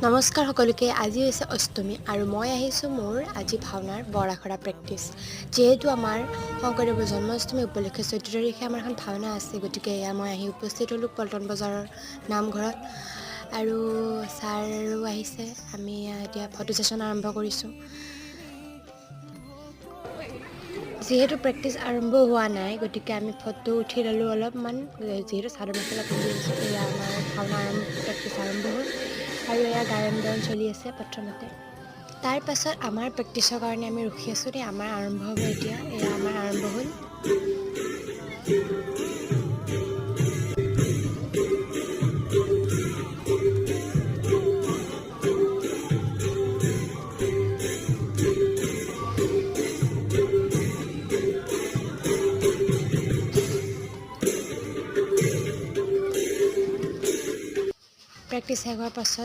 নমস্কাৰ সকলোকে। আজি হৈছে অষ্টমী আৰু মই আহিছোঁ মোৰ আজি ভাওনাৰ বৰ আখৰা প্ৰেক্টিছ। যিহেতু আমাৰ শংকৰদেৱৰ জন্মাষ্টমী উপলক্ষে 14 তাৰিখে আমাৰ এখন ভাওনা আছে, গতিকে এয়া মই আহি উপস্থিত হ'লোঁ পল্টন বজাৰৰ নামঘৰত। আৰু ছাৰো আহিছে। আমি এতিয়া ফটো ছেশ্যন আৰম্ভ কৰিছোঁ। যিহেতু প্ৰেক্টিছ আৰম্ভ হোৱা নাই, গতিকে আমি ফটো উঠি ল'লোঁ অলপমান। যিহেতু চাদৰ মেখেলা পিন্ধি আহিছোঁ, এয়া আমাৰ ভাওনা প্ৰেক্টিছ আৰম্ভ হ'ল আৰু এয়া গায়ন বায়ন চলি আছে প্ৰথমতে। তাৰ পাছত আমাৰ প্ৰেক্টিছৰ কাৰণে আমি ৰখি আছোঁ দেই। আমাৰ আৰম্ভ হ'ব এতিয়া। এয়া আমাৰ আৰম্ভ হ'ল। প্ৰেক্টিছ শেষ হোৱাৰ পাছত